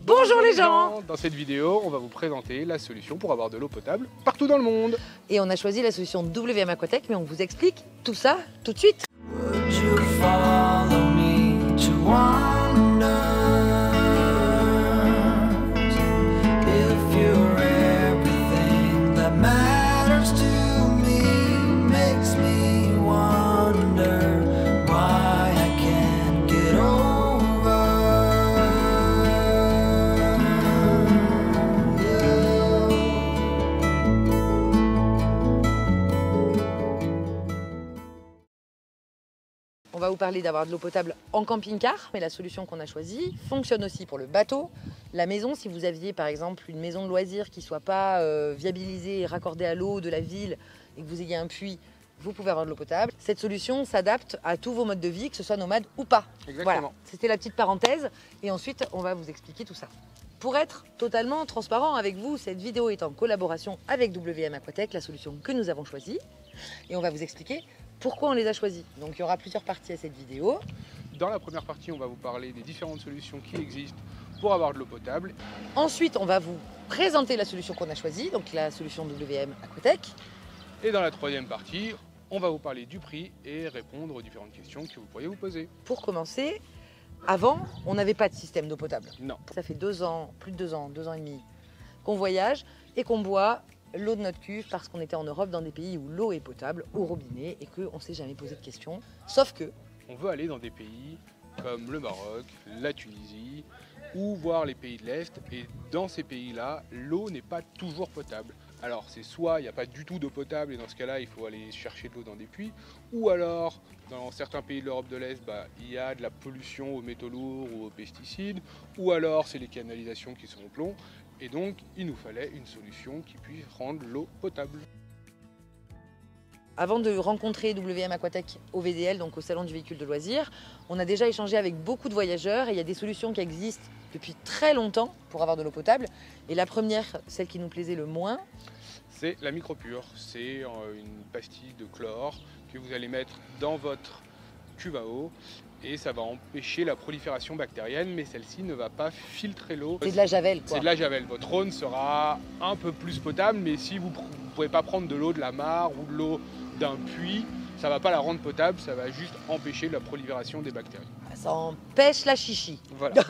Bonjour les gens. Dans cette vidéo, on va vous présenter la solution pour avoir de l'eau potable partout dans le monde. Et on a choisi la solution WM Aquatech, mais on vous explique tout ça tout de suite. On va vous parler d'avoir de l'eau potable en camping-car, mais la solution qu'on a choisie fonctionne aussi pour le bateau, la maison. Si vous aviez par exemple une maison de loisirs qui ne soit pas viabilisée et raccordée à l'eau de la ville et que vous ayez un puits, vous pouvez avoir de l'eau potable. Cette solution s'adapte à tous vos modes de vie, que ce soit nomade ou pas. Exactement. Voilà, c'était la petite parenthèse et ensuite on va vous expliquer tout ça. Pour être totalement transparent avec vous, cette vidéo est en collaboration avec WM Aquatech, la solution que nous avons choisie, et on va vous expliquer pourquoi on les a choisis. Donc il y aura plusieurs parties à cette vidéo. Dans la première partie, on va vous parler des différentes solutions qui existent pour avoir de l'eau potable. Ensuite, on va vous présenter la solution qu'on a choisie, donc la solution WM Aquatech. Et dans la troisième partie, on va vous parler du prix et répondre aux différentes questions que vous pourriez vous poser. Pour commencer, avant, on n'avait pas de système d'eau potable. Non. Ça fait 2 ans, plus de 2 ans et demi, qu'on voyage et qu'on boit l'eau de notre cuve parce qu'on était en Europe dans des pays où l'eau est potable au robinet et qu'on ne s'est jamais posé de questions. Sauf que on veut aller dans des pays comme le Maroc, la Tunisie ou voir les pays de l'Est, et dans ces pays-là, l'eau n'est pas toujours potable. Alors c'est soit il n'y a pas du tout d'eau potable et dans ce cas-là il faut aller chercher de l'eau dans des puits, ou alors dans certains pays de l'Europe de l'Est il y a de la pollution aux métaux lourds ou aux pesticides, ou alors c'est les canalisations qui sont au plomb, et donc il nous fallait une solution qui puisse rendre l'eau potable. avant de rencontrer WM Aquatech au VDL, donc au Salon du véhicule de loisirs, on a déjà échangé avec beaucoup de voyageurs et il y a des solutions qui existent depuis très longtemps pour avoir de l'eau potable. Et la première, celle qui nous plaisait le moins, c'est la micropure. C'est une pastille de chlore que vous allez mettre dans votre cuve à eau et ça va empêcher la prolifération bactérienne, mais celle-ci ne va pas filtrer l'eau. c'est de la javel, quoi. C'est de la javel. Votre Rhône sera un peu plus potable, mais si vous ne pouvez pas prendre de l'eau de la mare ou de l'eau d'un puits, ça ne va pas la rendre potable, ça va juste empêcher la prolifération des bactéries. Ça empêche la chichi. Voilà.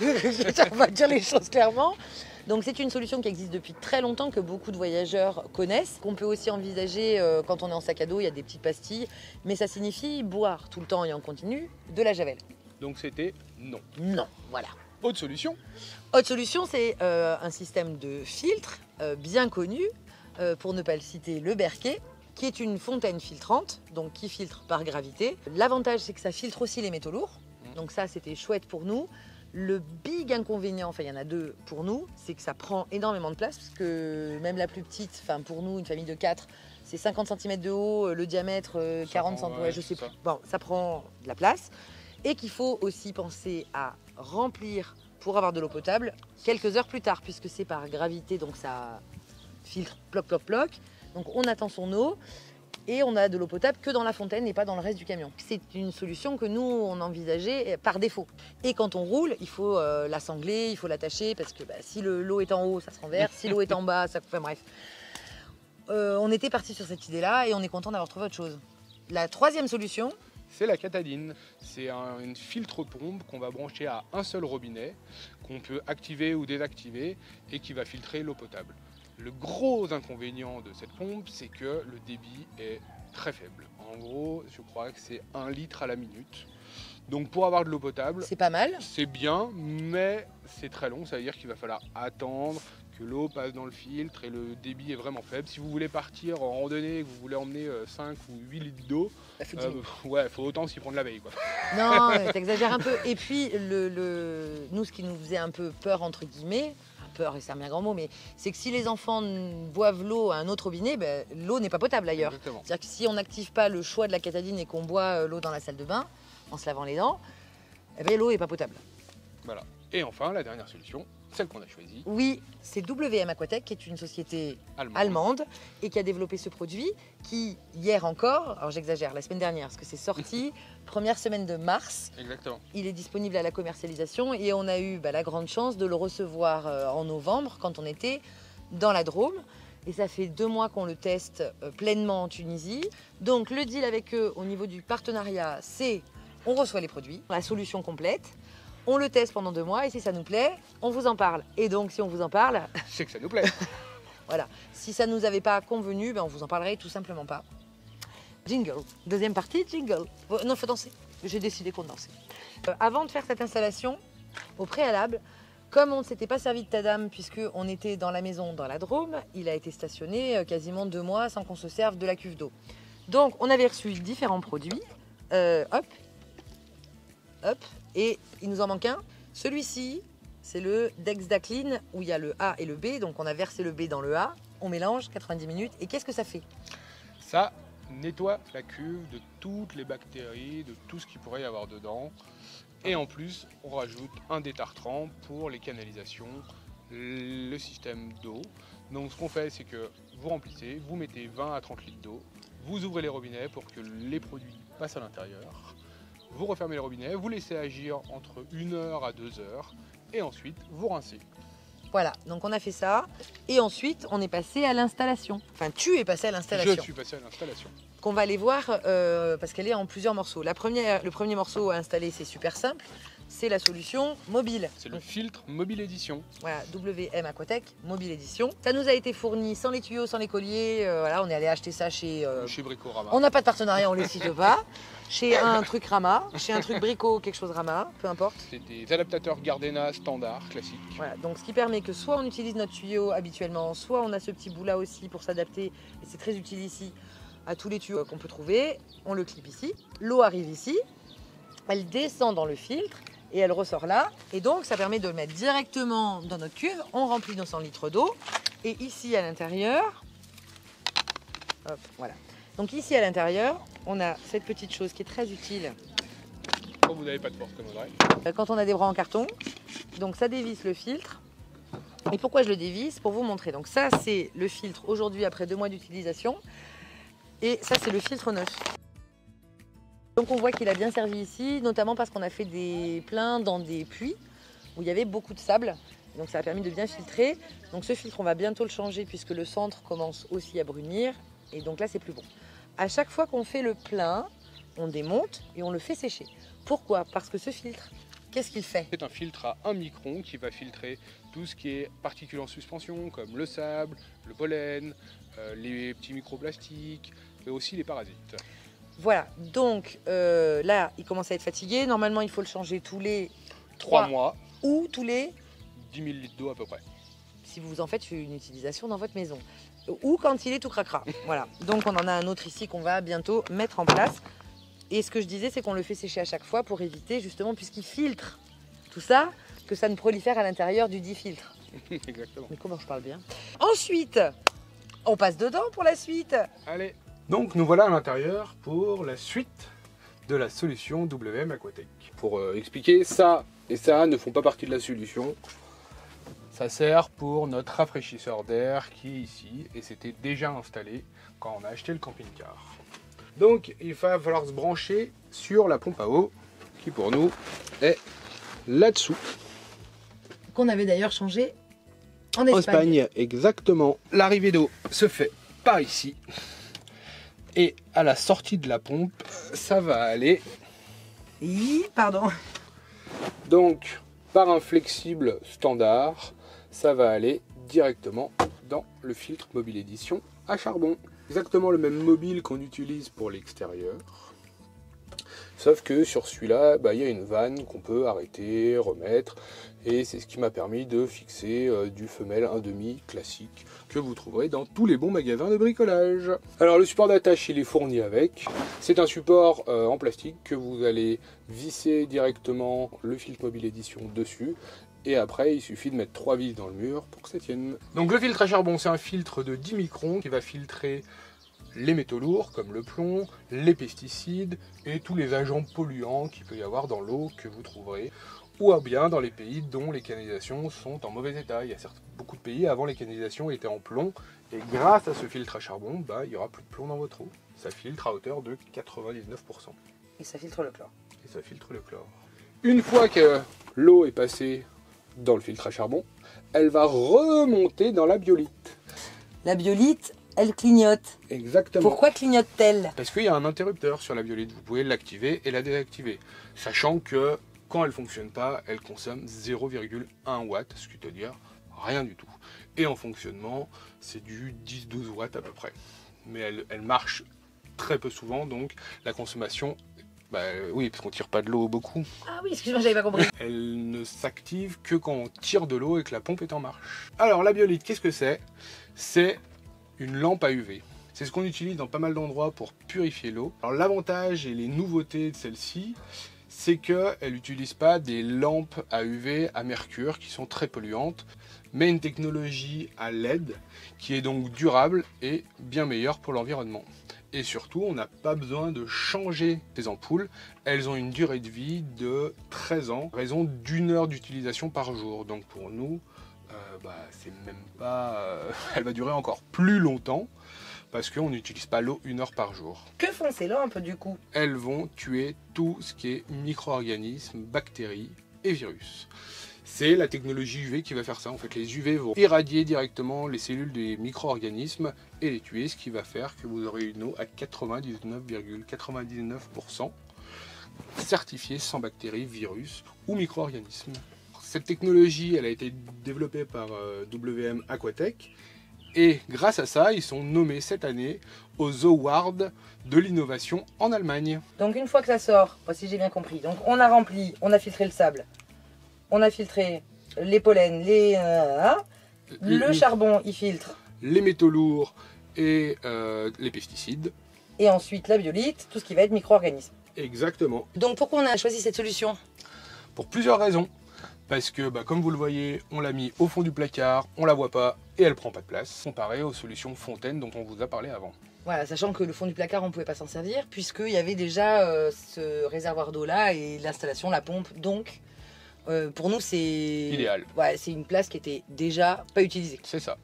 On va dire les choses clairement. Donc c'est une solution qui existe depuis très longtemps, que beaucoup de voyageurs connaissent, qu'on peut aussi envisager quand on est en sac à dos, il y a des petites pastilles, mais ça signifie boire tout le temps et en continu de la javel. Donc c'était non. Non, voilà. Autre solution? Autre solution, c'est un système de filtre bien connu, pour ne pas le citer, le Berquet, qui est une fontaine filtrante, donc qui filtre par gravité. L'avantage, c'est que ça filtre aussi les métaux lourds, donc ça c'était chouette pour nous. Le big inconvénient, enfin il y en a deux pour nous, c'est que ça prend énormément de place, parce que même la plus petite, enfin pour nous, une famille de 4, c'est 50 cm de haut, le diamètre 40 cm, ouais, je sais plus. Bon, ça prend de la place. Et qu'il faut aussi penser à remplir pour avoir de l'eau potable quelques heures plus tard, puisque c'est par gravité, donc ça filtre ploc ploc ploc. Donc on attend son eau et on a de l'eau potable que dans la fontaine et pas dans le reste du camion. C'est une solution que nous on envisageait par défaut. Et quand on roule, il faut la sangler, il faut l'attacher, parce que si l'eau est en haut, ça se renverse, si l'eau est en bas, ça... Enfin bref. On était parti sur cette idée-là et on est content d'avoir trouvé autre chose. La troisième solution, c'est la Catadine. C'est une filtre-pompe qu'on va brancher à un seul robinet, qu'on peut activer ou désactiver et qui va filtrer l'eau potable. Le gros inconvénient de cette pompe, c'est que le débit est très faible. En gros, je crois que c'est 1 litre à la minute. Donc pour avoir de l'eau potable, c'est pas mal. C'est bien, mais c'est très long. Ça veut dire qu'il va falloir attendre que l'eau passe dans le filtre et le débit est vraiment faible. Si vous voulez partir en randonnée et que vous voulez emmener 5 ou 8 litres d'eau, ouais, faut autant s'y prendre la veille, quoi. Non, t'exagères un peu. Et puis, nous, ce qui nous faisait un peu peur, entre guillemets, peur, et c'est un bien grand mot, mais c'est que si les enfants boivent l'eau à un autre robinet, l'eau n'est pas potable ailleurs. C'est-à-dire que si on n'active pas le choix de la Catadine et qu'on boit l'eau dans la salle de bain, en se lavant les dents, l'eau n'est pas potable. Voilà. Et enfin, la dernière solution, celle qu'on a choisie. Oui, c'est WM Aquatech, qui est une société Allemande. allemande et qui a développé ce produit qui, hier encore, alors j'exagère, la semaine dernière, parce que c'est sorti, première semaine de mars, Exactement. il est disponible à la commercialisation et on a eu la grande chance de le recevoir en novembre quand on était dans la Drôme. Et ça fait 2 mois qu'on le teste pleinement en Tunisie. Donc le deal avec eux au niveau du partenariat, c'est on reçoit les produits, la solution complète, on le teste pendant 2 mois et si ça nous plaît, on vous en parle. Et donc si on vous en parle, C'est que ça nous plaît. voilà. Si ça ne nous avait pas convenu, on vous en parlerait tout simplement pas. Jingle. Deuxième partie, jingle. Non, faut danser. J'ai décidé qu'on dansait. Avant de faire cette installation, au préalable, comme on ne s'était pas servi de Tadam puisqu'on était dans la maison dans la Drôme, il a été stationné quasiment 2 mois sans qu'on se serve de la cuve d'eau. Donc on avait reçu différents produits. Hop. Et il nous en manque un. Celui-ci, c'est le Dexda Clean où il y a le A et le B. Donc on a versé le B dans le A. On mélange 90 minutes. Et qu'est-ce que ça fait? Ça nettoie la cuve de toutes les bactéries, de tout ce qu'il pourrait y avoir dedans. Et en plus, on rajoute un détartrant pour les canalisations, le système d'eau. Donc ce qu'on fait, c'est que vous remplissez, vous mettez 20 à 30 litres d'eau, vous ouvrez les robinets pour que les produits passent à l'intérieur. Vous refermez les robinets, vous laissez agir entre 1 heure à 2 heures et ensuite vous rincez. Voilà, donc on a fait ça. Et ensuite, on est passé à l'installation. Enfin, tu es passé à l'installation. Je suis passé à l'installation. Qu'on va aller voir parce qu'elle est en plusieurs morceaux. Le premier morceau à installer, c'est super simple. C'est la solution mobile. C'est le filtre Mobile Edition. Voilà, WM Aquatech Mobile Edition. Ça nous a été fourni sans les tuyaux, sans les colliers. Voilà, on est allé acheter ça chez Bricorama. On n'a pas de partenariat, on ne les cite pas. Chez un truc Rama, chez un truc Brico, quelque chose Rama, peu importe. C'est des adaptateurs Gardena standard, classiques. Voilà, donc ce qui permet que soit on utilise notre tuyau habituellement, soit on a ce petit bout là aussi pour s'adapter, et c'est très utile ici, à tous les tuyaux qu'on peut trouver. On le clip ici, l'eau arrive ici, elle descend dans le filtre et elle ressort là. Et donc ça permet de le mettre directement dans notre cuve. On remplit nos 100 litres d'eau. Et ici à l'intérieur, hop, voilà. Donc ici à l'intérieur, on a cette petite chose qui est très utile. Quand vous n'avez pas de force comme Audrey. Quand on a des bras en carton, donc ça dévisse le filtre. Et pourquoi je le dévisse? Pour vous montrer. Donc ça c'est le filtre aujourd'hui après 2 mois d'utilisation. Et ça c'est le filtre neuf. Donc on voit qu'il a bien servi ici, notamment parce qu'on a fait des pleins dans des puits où il y avait beaucoup de sable. Donc ça a permis de bien filtrer. Donc ce filtre on va bientôt le changer puisque le centre commence aussi à brunir. Et donc là c'est plus bon. À chaque fois qu'on fait le plein, on démonte et on le fait sécher. Pourquoi? Parce que ce filtre, qu'est-ce qu'il fait? C'est un filtre à 1 micron qui va filtrer tout ce qui est particules en suspension comme le sable, le pollen, les petits microplastiques et aussi les parasites. Voilà, donc là il commence à être fatigué. Normalement il faut le changer tous les 3 mois ou tous les 10 000 litres d'eau à peu près. Si vous en faites une utilisation dans votre maison. Ou quand il est tout cracra. Voilà. Donc on en a un autre ici qu'on va bientôt mettre en place. Et ce que je disais, c'est qu'on le fait sécher à chaque fois pour éviter justement, puisqu'il filtre tout ça, que ça ne prolifère à l'intérieur du dit filtre. Exactement. Mais comment je parle bien. Ensuite, on passe dedans pour la suite. Allez. Donc nous voilà à l'intérieur pour la suite de la solution WM Aquatech. Pour expliquer, ça et ça ne font pas partie de la solution. Ça sert pour notre rafraîchisseur d'air qui est ici et c'était déjà installé quand on a acheté le camping-car. Donc il va falloir se brancher sur la pompe à eau qui pour nous est là-dessous. Qu'on avait d'ailleurs changé en Espagne. Espagne, exactement. L'arrivée d'eau se fait par ici. Et à la sortie de la pompe, ça va aller. Pardon. Donc par un flexible standard, ça va aller directement dans le filtre Mobile Edition à charbon. Exactement le même mobile qu'on utilise pour l'extérieur. Sauf que sur celui-là, il y a une vanne qu'on peut arrêter, remettre. Et c'est ce qui m'a permis de fixer du femelle 1,5 classique que vous trouverez dans tous les bons magasins de bricolage. Alors le support d'attache, il est fourni avec. C'est un support en plastique que vous allez visser directement le filtre Mobile Edition dessus. Et après, il suffit de mettre 3 vis dans le mur pour que ça tienne. Donc le filtre à charbon, c'est un filtre de 10 microns qui va filtrer les métaux lourds comme le plomb, les pesticides et tous les agents polluants qu'il peut y avoir dans l'eau que vous trouverez ou bien dans les pays dont les canalisations sont en mauvais état. Il y a beaucoup de pays, avant les canalisations étaient en plomb, et grâce à ce filtre à charbon, il n'y aura plus de plomb dans votre eau. Ça filtre à hauteur de 99%. Et ça filtre le chlore. Et ça filtre le chlore. Une fois que l'eau est passée dans le filtre à charbon, elle va remonter dans la biolite. La biolite, elle clignote. Exactement. Pourquoi clignote-t-elle? Parce qu'il y a un interrupteur sur la biolite, vous pouvez l'activer et la désactiver. Sachant que quand elle ne fonctionne pas, elle consomme 0,1 watt, ce qui veut dire rien du tout. Et en fonctionnement, c'est du 10-12 watts à peu près. Mais elle marche très peu souvent, donc la consommation, oui, parce qu'on tire pas de l'eau beaucoup. Ah oui, excuse-moi, j'avais pas compris. Elle ne s'active que quand on tire de l'eau et que la pompe est en marche. Alors la biolite, qu'est-ce que c'est? C'est une lampe à UV. C'est ce qu'on utilise dans pas mal d'endroits pour purifier l'eau. Alors l'avantage et les nouveautés de celle-ci, c'est qu'elle n'utilise pas des lampes à UV à mercure qui sont très polluantes, mais une technologie à LED qui est donc durable et bien meilleure pour l'environnement. Et surtout, on n'a pas besoin de changer ces ampoules. Elles ont une durée de vie de 13 ans, à raison d'1 heure d'utilisation par jour. Donc pour nous, c'est même pas... elle va durer encore plus longtemps, parce qu'on n'utilise pas l'eau 1 heure par jour. Que font ces lampes du coup? Elles vont tuer tout ce qui est micro-organismes, bactéries et virus. C'est la technologie UV qui va faire ça. En fait, les UV vont irradier directement les cellules des micro-organismes et les tuer, ce qui va faire que vous aurez une eau à 99,99% certifiée sans bactéries, virus ou micro-organismes. Cette technologie, elle a été développée par WM Aquatech. Et grâce à ça, ils sont nommés cette année aux Awards de l'innovation en Allemagne. Donc une fois que ça sort, si j'ai bien compris, donc on a rempli, on a filtré le sable, on a filtré les pollens, le charbon il filtre. Les métaux lourds et les pesticides. Et ensuite la biolite, tout ce qui va être micro-organismes. Exactement. Donc pourquoi on a choisi cette solution? Pour plusieurs raisons. Parce que, comme vous le voyez, on l'a mis au fond du placard, on la voit pas et elle prend pas de place, comparé aux solutions Fontaine dont on vous a parlé avant. Voilà, sachant que le fond du placard, on ne pouvait pas s'en servir, puisqu'il y avait déjà ce réservoir d'eau-là et l'installation, la pompe. Donc, pour nous, c'est... idéal. Ouais, c'est une place qui était déjà pas utilisée. C'est ça.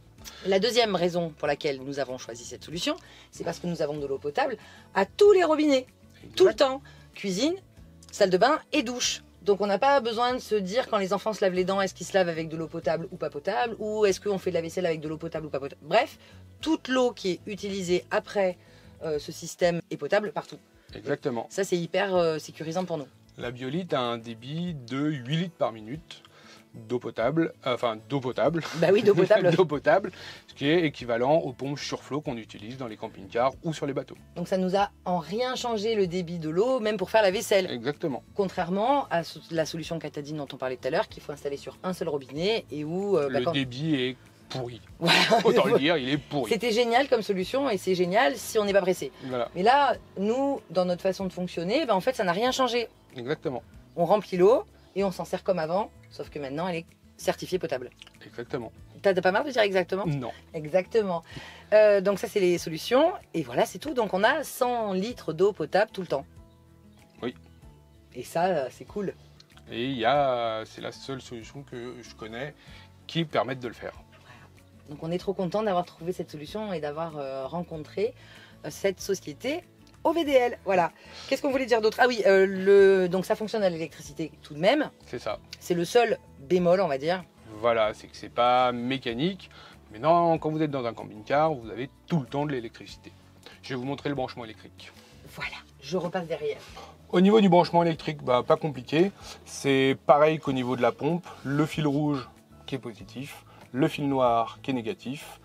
La deuxième raison pour laquelle nous avons choisi cette solution, c'est parce que nous avons de l'eau potable à tous les robinets, exact. Tout le temps. Cuisine, salle de bain et douche. Donc on n'a pas besoin de se dire quand les enfants se lavent les dents, est-ce qu'ils se lavent avec de l'eau potable ou pas potable, ou est-ce qu'on fait de la vaisselle avec de l'eau potable ou pas potable. Bref, toute l'eau qui est utilisée après ce système est potable partout. Exactement. Ça c'est hyper sécurisant pour nous. La biolite a un débit de 8 litres par minute d'eau potable, d'eau potable. Bah oui, d'eau potable. D'eau potable, ce qui est équivalent aux pompes surflow qu'on utilise dans les camping-cars ou sur les bateaux. Donc ça nous a en rien changé le débit de l'eau, même pour faire la vaisselle. Exactement. Contrairement à la solution Katadyn dont on parlait tout à l'heure, qu'il faut installer sur un seul robinet et où... le débit est pourri. Voilà. Autant le dire, il est pourri. C'était génial comme solution et c'est génial si on n'est pas pressé. Voilà. Mais là, nous, dans notre façon de fonctionner, en fait, ça n'a rien changé. Exactement. On remplit l'eau et on s'en sert comme avant, sauf que maintenant, elle est certifiée potable. Exactement. T'as pas marre de dire exactement? Non. Exactement. Donc ça, c'est les solutions. Et voilà, c'est tout. Donc on a 100 litres d'eau potable tout le temps. Oui. Et ça, c'est cool. Et c'est la seule solution que je connais qui permette de le faire. Donc on est trop content d'avoir trouvé cette solution et d'avoir rencontré cette société OVDL. Voilà. Qu'est-ce qu'on voulait dire d'autre? Ah oui, donc ça fonctionne à l'électricité tout de même. C'est ça. C'est le seul bémol, on va dire. Voilà, c'est que c'est pas mécanique. Mais non, quand vous êtes dans un camping-car, vous avez tout le temps de l'électricité. Je vais vous montrer le branchement électrique. Voilà, je repasse derrière. Au niveau du branchement électrique, pas compliqué. C'est pareil qu'au niveau de la pompe. Le fil rouge qui est positif, le fil noir qui est négatif.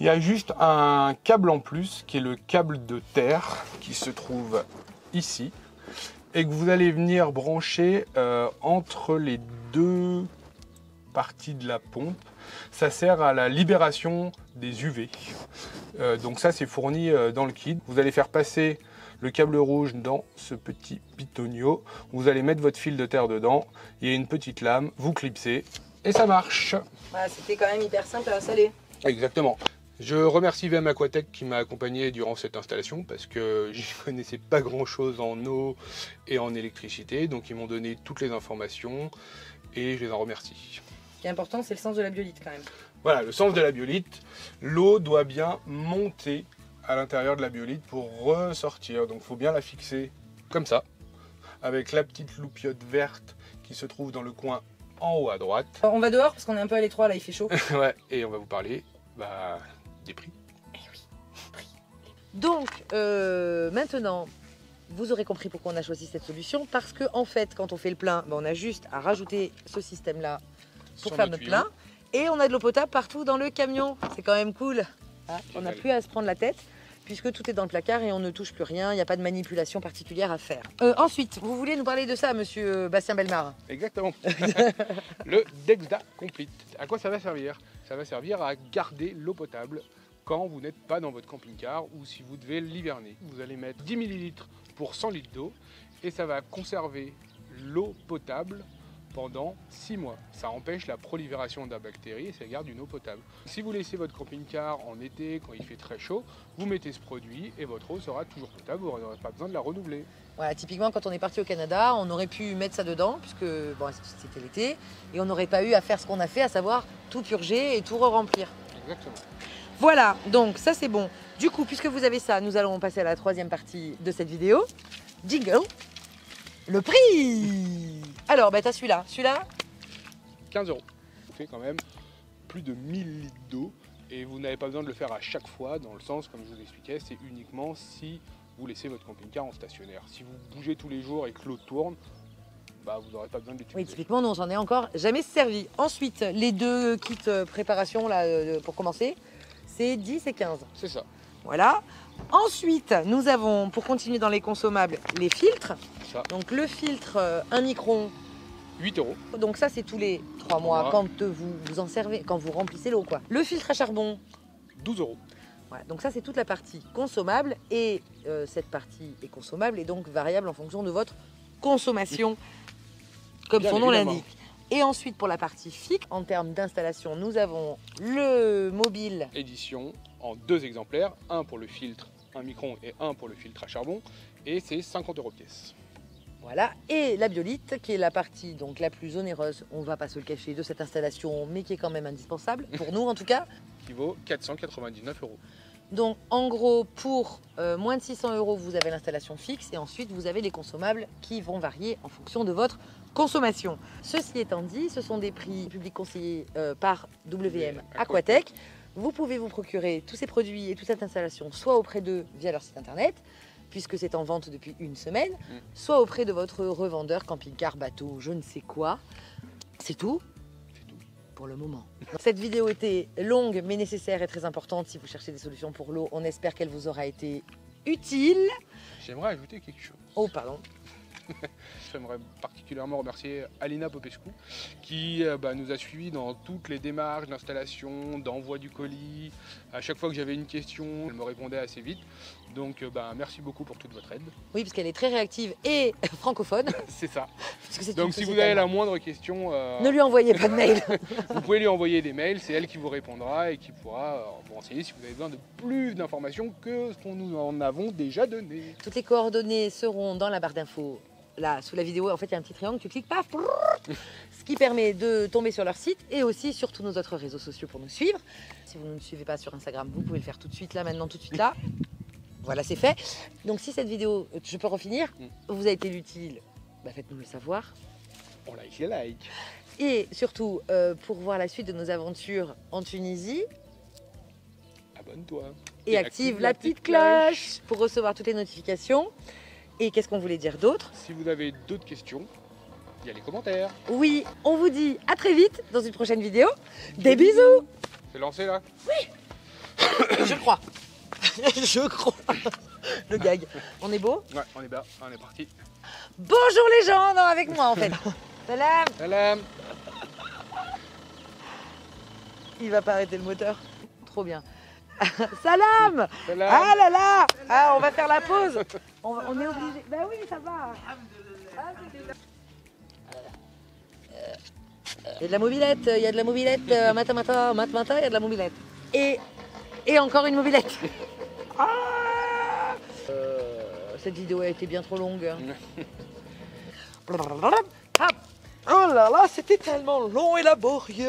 Il y a juste un câble en plus qui est le câble de terre qui se trouve ici et que vous allez venir brancher entre les deux parties de la pompe. Ça sert à la libération des UV. Donc ça c'est fourni dans le kit. Vous allez faire passer le câble rouge dans ce petit pitonio. Vous allez mettre votre fil de terre dedans. Il y a une petite lame, vous clipsez et ça marche. Voilà, c'était quand même hyper simple à installer. Exactement. Je remercie VM Aquatech qui m'a accompagné durant cette installation parce que je ne connaissais pas grand chose en eau et en électricité, donc ils m'ont donné toutes les informations et je les en remercie. Ce qui est important, c'est le sens de la biolite quand même. Voilà, le sens de la biolite, l'eau doit bien monter à l'intérieur de la biolite pour ressortir, donc il faut bien la fixer comme ça, avec la petite loupiote verte qui se trouve dans le coin en haut à droite. Alors, on va dehors parce qu'on est un peu à l'étroit là, il fait chaud. Ouais, et on va vous parler des prix. Eh oui, prix. Donc maintenant, vous aurez compris pourquoi on a choisi cette solution, parce que en fait, quand on fait le plein, on a juste à rajouter ce système-là pour faire notre plein, et on a de l'eau potable partout dans le camion. C'est quand même cool. Ah, on n'a plus à se prendre la tête, puisque tout est dans le placard et on ne touche plus rien, il n'y a pas de manipulation particulière à faire. Ensuite, vous voulez nous parler de ça, monsieur Bastien Bellemare? Exactement. Le Dexda Complete. À quoi ça va servir? Ça va servir à garder l'eau potable quand vous n'êtes pas dans votre camping-car ou si vous devez l'hiverner. Vous allez mettre 10 ml pour 100 litres d'eau et ça va conserver l'eau potable pendant 6 mois. Ça empêche la prolifération de la bactérie et ça garde une eau potable. Si vous laissez votre camping-car en été, quand il fait très chaud, vous mettez ce produit et votre eau sera toujours potable, vous n'aurez pas besoin de la renouveler. Voilà, typiquement quand on est parti au Canada, on aurait pu mettre ça dedans, puisque bon, c'était l'été, et on n'aurait pas eu à faire ce qu'on a fait, à savoir tout purger et tout re-remplir. Exactement. Voilà, donc ça c'est bon. Du coup, puisque vous avez ça, nous allons passer à la troisième partie de cette vidéo. Jingle. Le prix. Alors, t'as celui-là. Celui-là 15 €. Ça fait quand même plus de 1000 litres d'eau et vous n'avez pas besoin de le faire à chaque fois, dans le sens, comme je vous expliquais, c'est uniquement si vous laissez votre camping-car en stationnaire. Si vous bougez tous les jours et que l'eau tourne, vous n'aurez pas besoin de l'utiliser. Oui, typiquement, nous on s'en est encore jamais servi. Ensuite, les deux kits préparation là, pour commencer, c'est 10 et 15. C'est ça. Voilà. Ensuite, nous avons, pour continuer dans les consommables, les filtres. Ça. Donc le filtre 1 micron, 8 €. donc ça c'est tous les 3 mois quand vous en servez, quand vous remplissez l'eau quoi. Le filtre à charbon, 12 €. voilà, donc ça c'est toute la partie consommable et cette partie est consommable et donc variable en fonction de votre consommation, comme Bien son nom évidemment. l'indique. Et ensuite pour la partie fixe, en termes d'installation, nous avons le mobile. Édition en 2 exemplaires, un pour le filtre 1 micron et un pour le filtre à charbon, et c'est 50 € pièce. Voilà, et la biolite qui est la partie donc la plus onéreuse, on va pas se le cacher, de cette installation, mais qui est quand même indispensable, pour nous en tout cas. Qui vaut 499 €. Donc en gros, pour moins de 600 €, vous avez l'installation fixe et ensuite vous avez les consommables qui vont varier en fonction de votre consommation. Ceci étant dit, ce sont des prix publics conseillés par WM Aquatech. Vous pouvez vous procurer tous ces produits et toute cette installation soit auprès d'eux via leur site internet, puisque c'est en vente depuis une semaine, soit auprès de votre revendeur, camping-car, bateau, je ne sais quoi. C'est tout pour le moment. Cette vidéo était longue mais nécessaire et très importante si vous cherchez des solutions pour l'eau. On espère qu'elle vous aura été utile. J'aimerais ajouter quelque chose. Oh pardon. J'aimerais particulièrement remercier Alina Popescu qui nous a suivis dans toutes les démarches d'installation, d'envoi du colis. À chaque fois que j'avais une question, elle me répondait assez vite. Donc merci beaucoup pour toute votre aide. Oui, parce qu'elle est très réactive et francophone. C'est ça. C'est donc si vous avez la moindre question, ne lui envoyez pas de mail. Vous pouvez lui envoyer des mails, c'est elle qui vous répondra et qui pourra vous renseigner si vous avez besoin de plus d'informations que ce qu'on nous en avons déjà donné. Toutes les coordonnées seront dans la barre d'infos. Là, sous la vidéo, en fait, il y a un petit triangle, tu cliques, paf, ce qui permet de tomber sur leur site et aussi sur tous nos autres réseaux sociaux pour nous suivre. Si vous ne nous suivez pas sur Instagram, vous pouvez le faire tout de suite, là, maintenant, tout de suite, là. Voilà, c'est fait. Donc, si cette vidéo, je peux refinir, vous a été utile, faites-nous le savoir. On like les likes. Et surtout, pour voir la suite de nos aventures en Tunisie, abonne-toi. Et active la petite cloche pour recevoir toutes les notifications. Et qu'est-ce qu'on voulait dire d'autre? Si vous avez d'autres questions, il y a les commentaires. Oui, on vous dit à très vite dans une prochaine vidéo. Des bisous. C'est lancé là? Oui. Je crois. Je crois. Le gag. On est beau? Ouais, on est bas, on est parti. Bonjour les gens, non, avec moi en fait. Salam. Salam. Il va pas arrêter le moteur. Trop bien. Salam. Salam. Ah là là. Ah, on va faire la pause. On est obligé. Ben oui, ça va. Il y a de la mobilette, il y a de la mobilette, matin, il y a de la mobilette. Et Et encore une mobilette. Cette vidéo a été bien trop longue. Oh là là, c'était tellement long et laborieux.